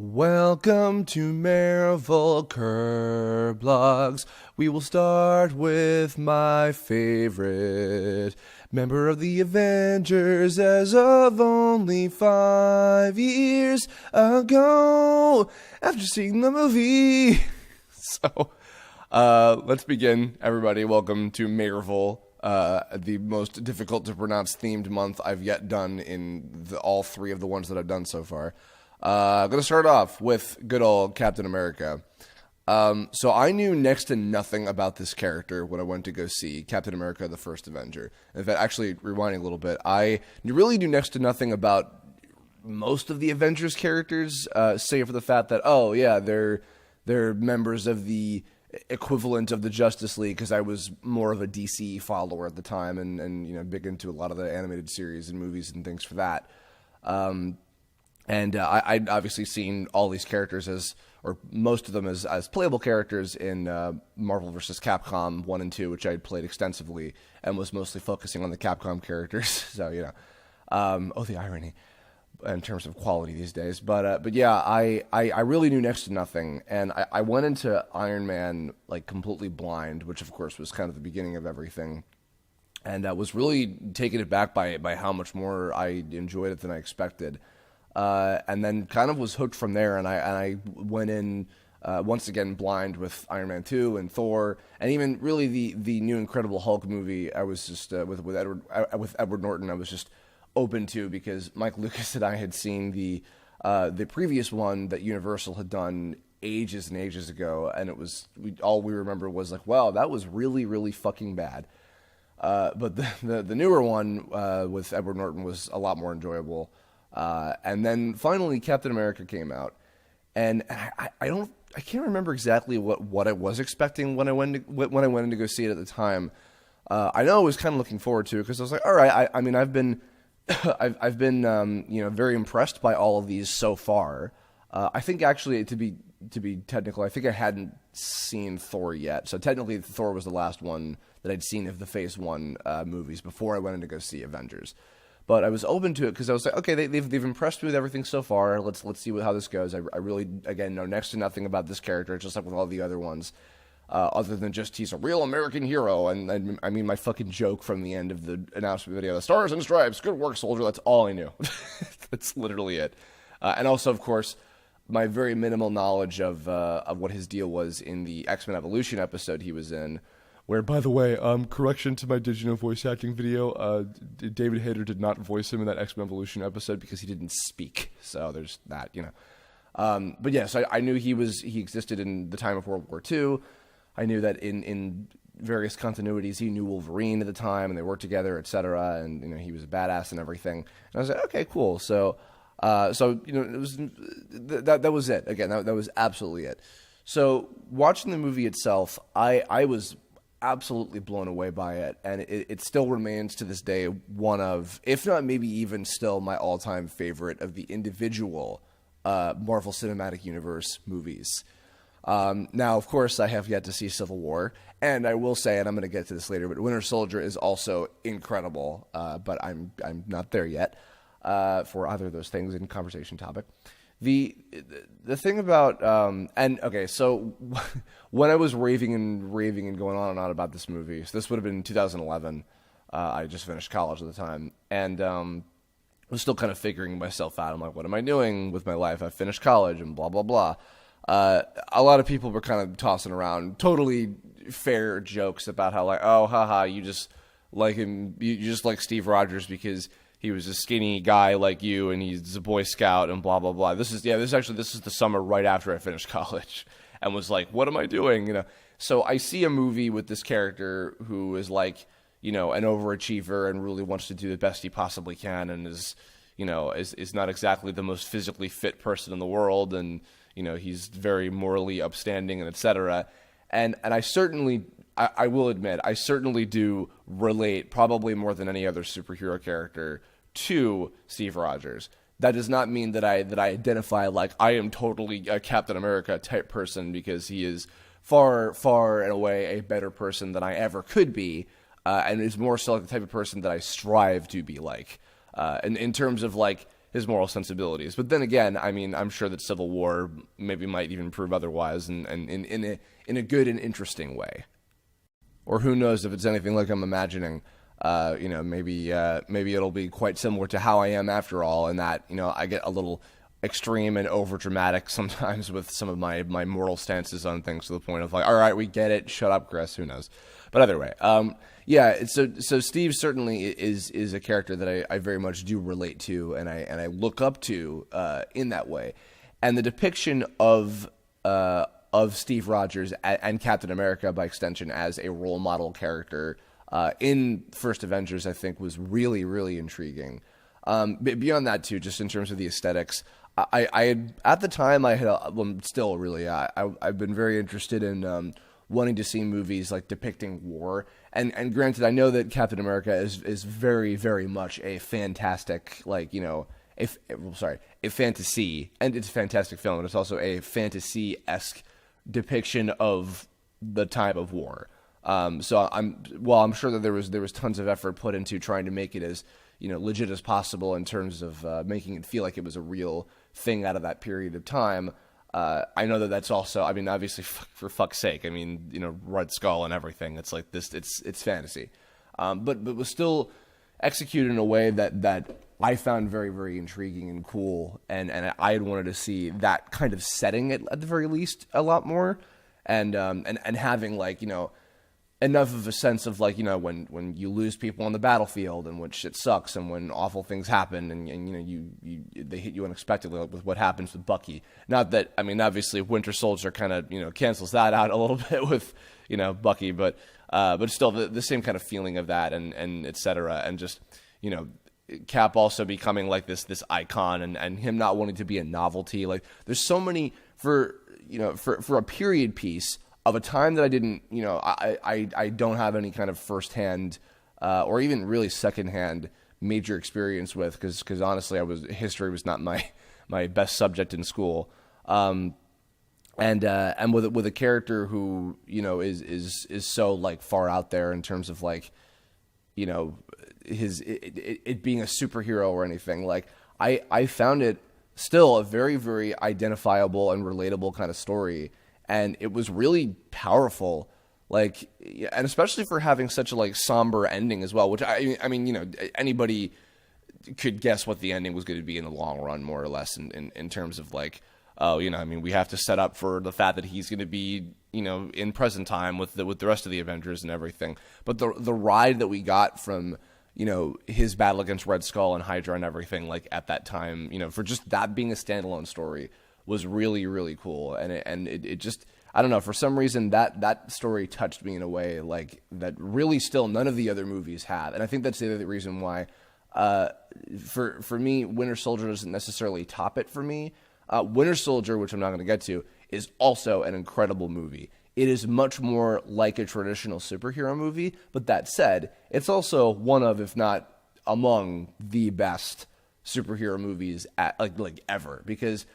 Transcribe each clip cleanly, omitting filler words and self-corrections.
Welcome to Marvel Kirblog's. We will start with my favorite member of the Avengers as of only 5 years ago after seeing the movie. Let's begin, everybody. Welcome to Marvel, the most difficult to pronounce themed month I've yet done in all three of the ones that I've done so far. I'm going to start off with good old Captain America. So I knew next to nothing about this character when I went to go see Captain America, the First Avenger. In fact, actually, rewinding a little bit, I really knew next to nothing about most of the Avengers characters, save for the fact that, oh, yeah, they're members of the equivalent of the Justice League, because I was more of a DC follower at the time and big into a lot of the animated series and movies and things for that. I'd obviously seen all these characters or most of them as playable characters in Marvel vs. Capcom 1 and 2, which I had played extensively and was mostly focusing on the Capcom characters. So, the irony in terms of quality these days. But yeah, I really knew next to nothing. And I went into Iron Man like completely blind, which of course was kind of the beginning of everything. And I was really taken aback by how much more I enjoyed it than I expected. And then kind of was hooked from there, and I went in once again blind with Iron Man 2 and Thor, and even really the new Incredible Hulk movie. I was just with Edward Norton. I was just open to, because Mike Lucas and I had seen the previous one that Universal had done ages and ages ago, and it was all we remember was like, wow, that was really really fucking bad. But the newer one with Edward Norton was a lot more enjoyable. And then finally Captain America came out, and I can't remember exactly what I was expecting when I went in to go see it at the time. I know I was kind of looking forward to it, because I was like, all right, I mean, I've been very impressed by all of these so far. I think actually to be technical, I think I hadn't seen Thor yet, so technically Thor was the last one that I'd seen of the Phase 1 movies before I went in to go see Avengers. But I was open to it because I was like, okay, they've impressed me with everything so far. Let's see how this goes. I really, again, know next to nothing about this character, just like with all the other ones, other than just he's a real American hero. And I mean, my fucking joke from the end of the announcement video, the Stars and Stripes, good work, soldier. That's all I knew. That's literally it. And also, of course, my very minimal knowledge of what his deal was in the X-Men Evolution episode he was in. Where, by the way, correction to my Did You Know voice acting video, David Hayter did not voice him in that X-Men Evolution episode because he didn't speak. So there's that, But yes, I knew he existed in the time of World War II. I knew that in various continuities he knew Wolverine at the time, and they worked together, etc. And he was a badass and everything. And I was like, okay, cool. So it was that was it. Again, that was absolutely it. So watching the movie itself, I was absolutely blown away by it, and it still remains to this day one of, if not maybe even still, my all-time favorite of the individual Marvel Cinematic Universe movies. Now, of course, I have yet to see Civil War, and I will say, and I'm going to get to this later, but Winter Soldier is also incredible, but I'm not there yet for either of those things in conversation topic. The thing about so when I was raving and going on and on about this movie, so this would have been 2011. I just finished college at the time, and was still kind of figuring myself out. I'm like, what am I doing with my life? I finished college and blah blah blah. A lot of people were kind of tossing around totally fair jokes about how, like, oh, haha, you just like him, you just like Steve Rogers because he was a skinny guy like you, and he's a Boy Scout, and blah blah blah. This is the summer right after I finished college, and was like, what am I doing? So I see a movie with this character who is like, an overachiever and really wants to do the best he possibly can, and is not exactly the most physically fit person in the world, and he's very morally upstanding and etc. And I certainly, I will admit, I certainly do relate, probably more than any other superhero character, to Steve Rogers. That does not mean that I identify like I am totally a Captain America type person, because he is far, far and away a better person than I ever could be, and is more so like the type of person that I strive to be like. In terms of like his moral sensibilities. But then again, I mean, I'm sure that Civil War maybe might even prove otherwise, and in a good and interesting way. Or who knows if it's anything like I'm imagining. Maybe it'll be quite similar to How I Am after all, and that I get a little extreme and over dramatic sometimes with some of my moral stances on things, to the point of like, all right, we get it, shut up, Chris. Who knows? But either way, so Steve certainly is a character that I very much do relate to, and I look up to in that way, and the depiction of Steve Rogers and Captain America by extension as a role model character in First Avengers, I think, was really, really intriguing. Beyond that too, just in terms of the aesthetics, I had, at the time, I've been very interested in wanting to see movies like depicting war. And granted, I know that Captain America is very, very much a fantastic, a fantasy, and it's a fantastic film, but it's also a fantasy-esque depiction of the time of war. So I'm sure that there was tons of effort put into trying to make it as legit as possible in terms of making it feel like it was a real thing out of that period of time. I know that that's also, I mean, obviously, for fuck's sake, I mean, Red Skull and everything. It's like this, it's fantasy, but was still executed in a way that I found very, very intriguing and cool, and I had wanted to see that kind of setting at the very least a lot more, and having enough of a sense of when you lose people on the battlefield and when shit sucks and when awful things happen and they hit you unexpectedly, with what happens with Bucky. Not that, I mean, obviously Winter Soldier kind of cancels that out a little bit with Bucky, but still the same kind of feeling of that and et cetera, and just Cap also becoming like this icon and him not wanting to be a novelty. Like, there's so many for a period piece of a time that I didn't, I don't have any kind of firsthand or even really secondhand major experience with, because honestly, history was not my best subject in school, and with a character who is so far out there in terms of it being a superhero or anything. I found it still a very, very identifiable and relatable kind of story. And it was really powerful, and especially for having such a somber ending as well. Which I mean, anybody could guess what the ending was going to be in the long run, more or less, in terms of we have to set up for the fact that he's going to be in present time with the rest of the Avengers and everything. But the ride that we got from his battle against Red Skull and Hydra and everything at that time, for just that being a standalone story, was really, really cool, and it just, I don't know, for some reason that story touched me in a way that really still none of the other movies have, and I think that's the other reason why for me Winter Soldier doesn't necessarily top it for me. Winter Soldier, which I'm not going to get to, is also an incredible movie. It is much more like a traditional superhero movie, but that said, it's also one of, if not among, the best superhero movies ever, because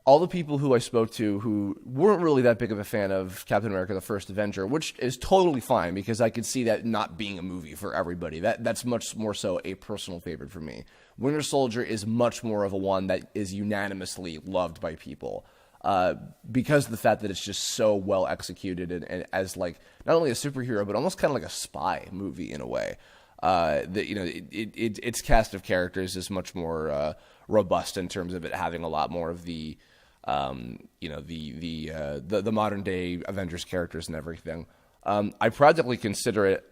all the people who I spoke to who weren't really that big of a fan of Captain America: The First Avenger, which is totally fine because I could see that not being a movie for everybody. That's much more so a personal favorite for me. Winter Soldier is much more of a one that is unanimously loved by people because of the fact that it's just so well executed and as not only a superhero but almost kind of like a spy movie in a way. Its cast of characters is much more robust in terms of it having a lot more of the modern day Avengers characters and everything. I practically consider it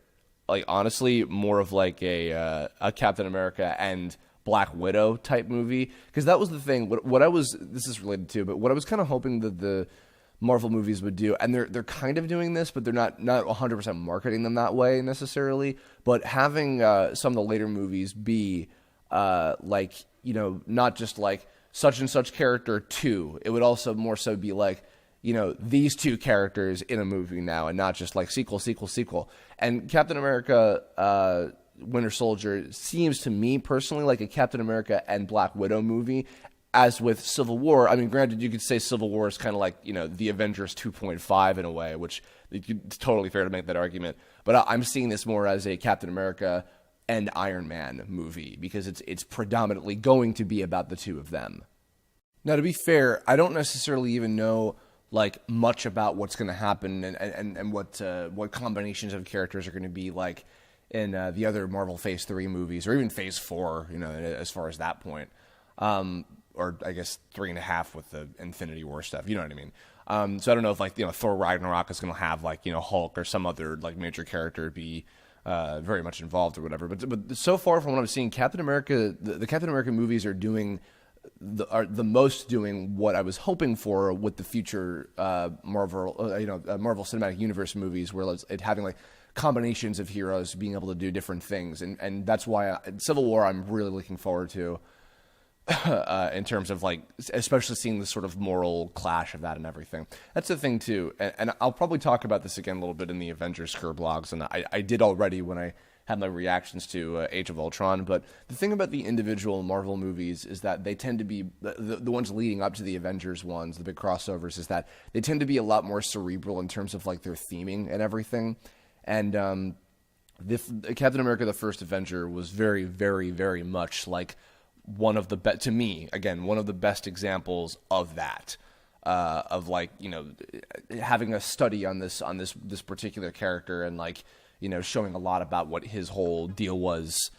honestly more of a Captain America and Black Widow type movie, because that was the thing. This is related to, but what I was kind of hoping that the Marvel movies would do, and they're kind of doing this, but they're not 100% marketing them that way necessarily. But having some of the later movies be not just such and such character 2. It would also more so be these two characters in a movie now, and not just sequel. And Captain America Winter Soldier seems to me personally like a Captain America and Black Widow movie. As with Civil War, I mean, granted, you could say Civil War is kind of the Avengers 2.5 in a way, which it's totally fair to make that argument. But I'm seeing this more as a Captain America and Iron Man movie, because it's predominantly going to be about the two of them. Now, to be fair, I don't necessarily even know like much about what's going to happen and what combinations of characters are going to be like in the other Marvel Phase 3 movies, or even Phase 4, as far as that point. Or I guess 3.5 with the Infinity War stuff, you know what I mean? So I don't know if like, Thor Ragnarok is going to have like, Hulk or some other like major character be very much involved or whatever. But so far from what I'm seeing, Captain America, the Captain America movies are doing the most doing what I was hoping for with the future Marvel Cinematic Universe movies, where it having like combinations of heroes being able to do different things, and that's why Civil War I'm really looking forward to. In terms of like, especially seeing the sort of moral clash of that and everything. That's the thing too, and I'll probably talk about this again a little bit in the Avengers Kirblog, and I did already when I had my reactions to Age of Ultron. But the thing about the individual Marvel movies is that they tend to be the ones leading up to the Avengers ones, the big crossovers, is that they tend to be a lot more cerebral in terms of like their theming and everything. And Captain America: The First Avenger was very, very, very much like one of the to me, again, one of the best examples of that, of like, having a study on this particular character, and like, showing a lot about what his whole deal was.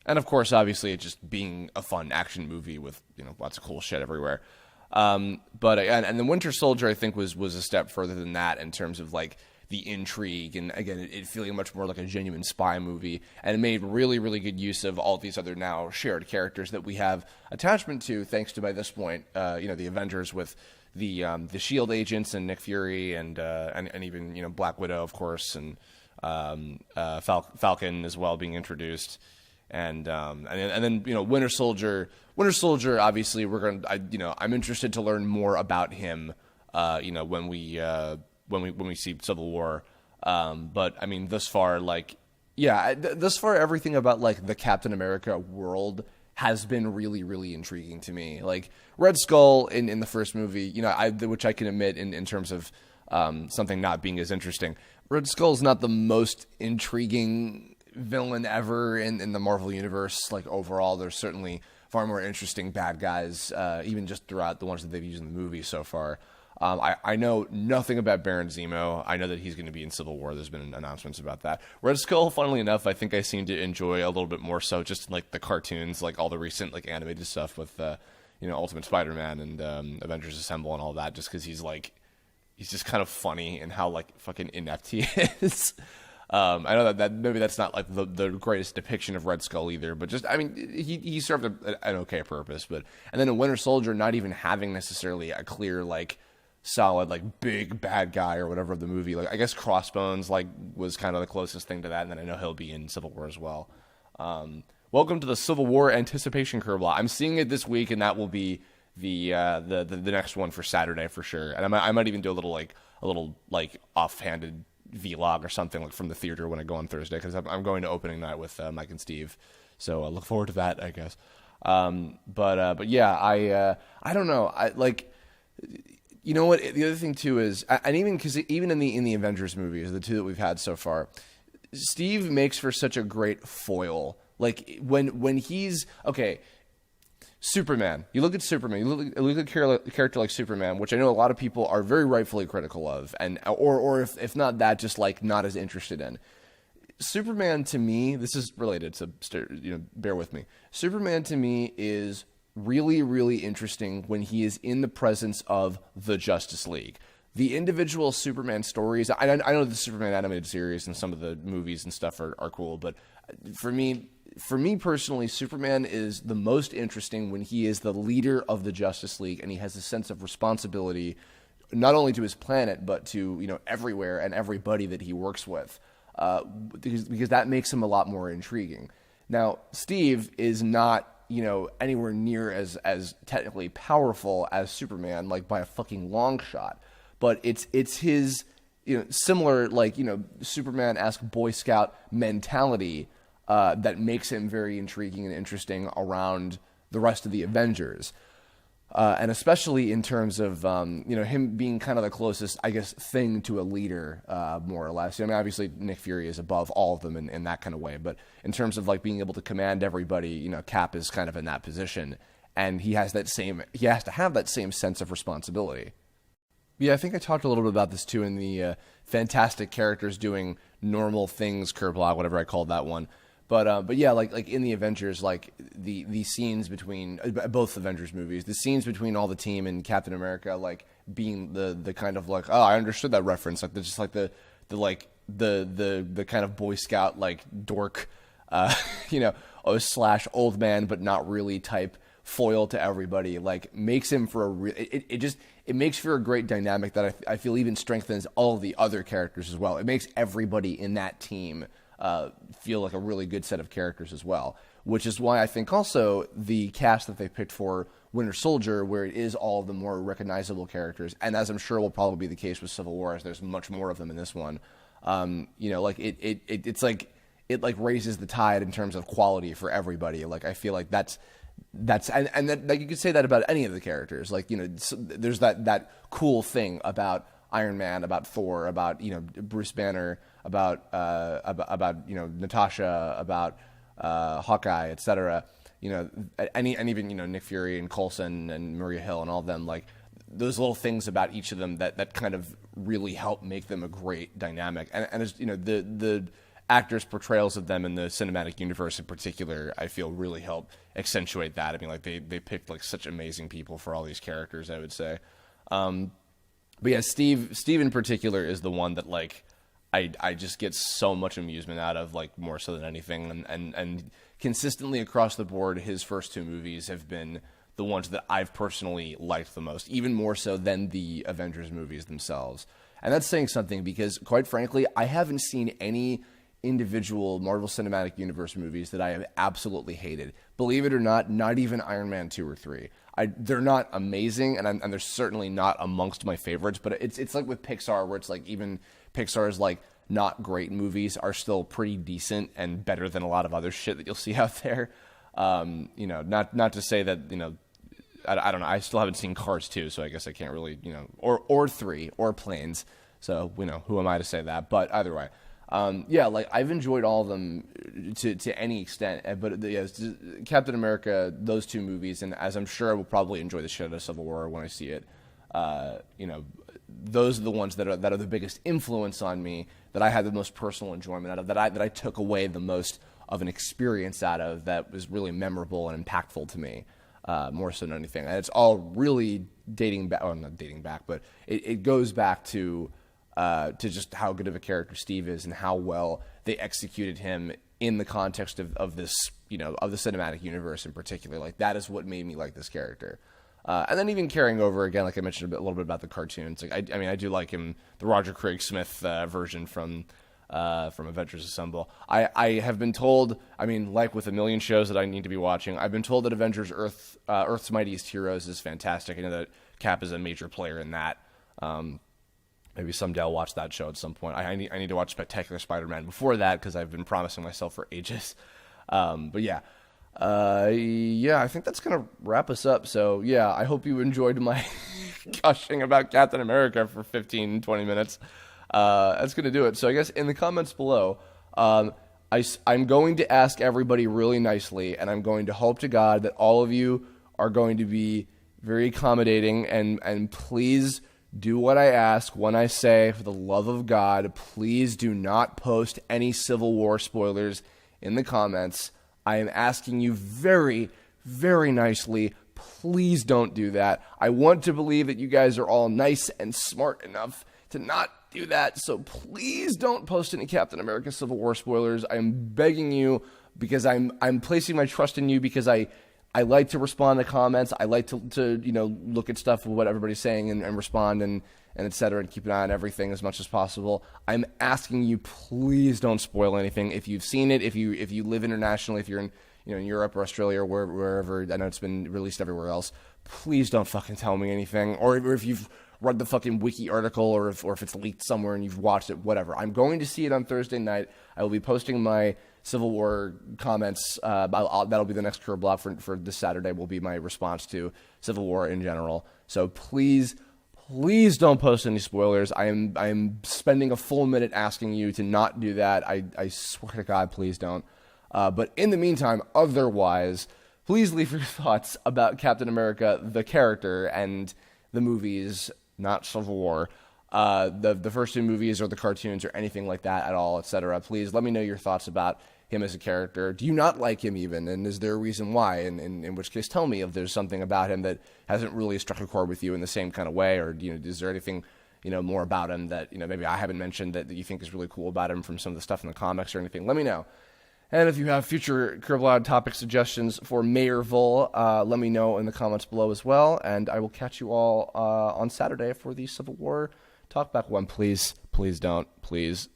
And of course, obviously, it just being a fun action movie with, lots of cool shit everywhere. But the Winter Soldier, I think, was a step further than that in terms of like the intrigue, and again, it feeling much more like a genuine spy movie, and it made really, really good use of all these other now shared characters that we have attachment to, thanks to, by this point, the Avengers with the Shield agents and Nick Fury and even Black Widow, of course, and Falcon as well being introduced, and then Winter Soldier. Winter Soldier, obviously, I'm interested to learn more about him, when we see Civil War. But I mean, thus far, everything about like the Captain America world has been really, really intriguing to me. Like Red Skull in the first movie, which I can admit in terms of something not being as interesting. Red Skull is not the most intriguing villain ever in the Marvel universe. Like overall, there's certainly far more interesting bad guys, even just throughout the ones that they've used in the movie so far. I know nothing about Baron Zemo. I know that he's going to be in Civil War. There's been announcements about that. Red Skull, funnily enough, I think I seem to enjoy a little bit more so just like the cartoons, like all the recent like animated stuff with Ultimate Spider-Man and Avengers Assemble and all that, just because he's just kind of funny and how like fucking inept he is. I know that maybe that's not like the greatest depiction of Red Skull either, but just, I mean, he served an okay purpose. And then in Winter Soldier, not even having necessarily a clear like solid like big bad guy or whatever of the movie, like I guess Crossbones like was kind of the closest thing to that, and then I know he'll be in Civil War as well. Welcome to the Civil War anticipation curve. I'm seeing it this week, and that will be the next one for Saturday for sure. And I might even do a little offhanded vlog or something like from the theater when I go on Thursday, because I'm going to opening night with Mike and Steve, so I look forward to that, I guess. But yeah, I don't know. I like. You know what? The other thing too is, and even in the Avengers movies, the two that we've had so far, Steve makes for such a great foil. Like when he's okay, Superman. You look at Superman. You look at a character like Superman, which I know a lot of people are very rightfully critical of, or if not that, just like not as interested in. Superman to me, this is related, so bear with me. Superman to me is really, really interesting when he is in the presence of the Justice League. The individual Superman stories, I know the Superman animated series and some of the movies and stuff are cool, but for me personally, Superman is the most interesting when he is the leader of the Justice League, and he has a sense of responsibility not only to his planet, but to everywhere and everybody that he works with, because that makes him a lot more intriguing. Now, Steve is not anywhere near as technically powerful as Superman, like by a fucking long shot. But it's his, similar, like, Superman-esque Boy Scout mentality that makes him very intriguing and interesting around the rest of the Avengers. And especially in terms of him being kind of the closest, I guess, thing to a leader, more or less. I mean, obviously Nick Fury is above all of them in that kind of way, but in terms of like being able to command everybody, Cap is kind of in that position, and he has to have that same sense of responsibility. Yeah, I think I talked a little bit about this too in the fantastic characters doing normal things Kirblog, whatever I called that one. But yeah, like in the Avengers, like the scenes between both Avengers movies, the scenes between all the team and Captain America, like being the kind of like, oh, I understood that reference, like just like the kind of Boy Scout like dork, slash old man but not really type foil to everybody, like makes him for it makes for a great dynamic that I feel even strengthens all of the other characters as well. It makes everybody in that team feel like a really good set of characters as well, which is why I think also the cast that they picked for Winter Soldier, where it is all of the more recognizable characters, and as I'm sure will probably be the case with Civil War, as there's much more of them in this one, like it's like it like raises the tide in terms of quality for everybody. Like I feel like that's and that, like you could say that about any of the characters. Like there's that cool thing about Iron Man, about Thor, about Bruce Banner, about Natasha, about Hawkeye, etc. And even Nick Fury and Coulson and Maria Hill and all of them, like those little things about each of them that kind of really help make them a great dynamic. And as the actors' portrayals of them in the cinematic universe in particular, I feel really help accentuate that. I mean, like they picked like such amazing people for all these characters, I would say. But yeah, Steve in particular is the one that like I just get so much amusement out of, like more so than anything, and consistently across the board, his first two movies have been the ones that I've personally liked the most, even more so than the Avengers movies themselves. And that's saying something, because quite frankly, I haven't seen any individual Marvel Cinematic Universe movies that I have absolutely hated. Believe it or not even Iron Man 2 or 3. They're not amazing, and they're certainly not amongst my favorites, but it's like with Pixar, where it's like even Pixar's like not great movies are still pretty decent and better than a lot of other shit that you'll see out there. Not to say that, I don't know, I still haven't seen Cars 2, so I guess I can't really, or 3, or Planes, so, who am I to say that, but either way. Like I've enjoyed all of them to any extent, but Captain America, those two movies, and as I'm sure I will probably enjoy the shit out of Civil War when I see it, those are the ones that are the biggest influence on me, that I had the most personal enjoyment out of, that I took away the most of an experience out of, that was really memorable and impactful to me, more so than anything. And it's all really dating back, or not dating back, but it goes back to just how good of a character Steve is and how well they executed him in the context of this, of the cinematic universe in particular. Like that is what made me like this character. And then even carrying over again, like I mentioned a little bit about the cartoons. Like I do like him, the Roger Craig Smith version from Avengers Assemble. I have been told, like with a million shows that I need to be watching, I've been told that Avengers Earth's Mightiest Heroes is fantastic. I know that Cap is a major player in that. Maybe someday I'll watch that show at some point. I need to watch Spectacular Spider-Man before that, because I've been promising myself for ages. But yeah. I think that's going to wrap us up. So yeah, I hope you enjoyed my gushing about Captain America for 15, 20 minutes. That's going to do it. So I guess in the comments below, I'm going to ask everybody really nicely, and I'm going to hope to God that all of you are going to be very accommodating, and please do what I ask when I say, for the love of God, please do not post any Civil War spoilers in the comments. I am asking you very, very nicely, please don't do that. I want to believe that you guys are all nice and smart enough to not do that, so please don't post any Captain America Civil War spoilers. I am begging you, because I'm placing my trust in you, because I like to respond to comments. I like to look at stuff, what everybody's saying, and respond and et cetera, and keep an eye on everything as much as possible. I'm asking you, please don't spoil anything. If you've seen it, if you live internationally, if you're in in Europe or Australia or wherever, I know it's been released everywhere else, please don't fucking tell me anything. Or if you've read the fucking wiki article or if it's leaked somewhere and you've watched it, whatever. I'm going to see it on Thursday night. I will be posting my Civil War comments. That'll be the next Kirblog for this Saturday, will be my response to Civil War in general. So please don't post any spoilers. I am spending a full minute asking you to not do that. I swear to God, please don't. But in the meantime, otherwise, please leave your thoughts about Captain America, the character, and the movies, not Civil War, the first two movies or the cartoons or anything like that at all, etc. Please let me know your thoughts about him as a character. Do you not like him even? And is there a reason why? And in which case, tell me if there's something about him that hasn't really struck a chord with you in the same kind of way, or is there anything more about him that maybe I haven't mentioned that you think is really cool about him from some of the stuff in the comics or anything? Let me know. And if you have future Kirblog topic suggestions for Mayorville, let me know in the comments below as well. And I will catch you all on Saturday for the Civil War talkback one. Please don't. Please,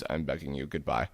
I'm begging you. Goodbye.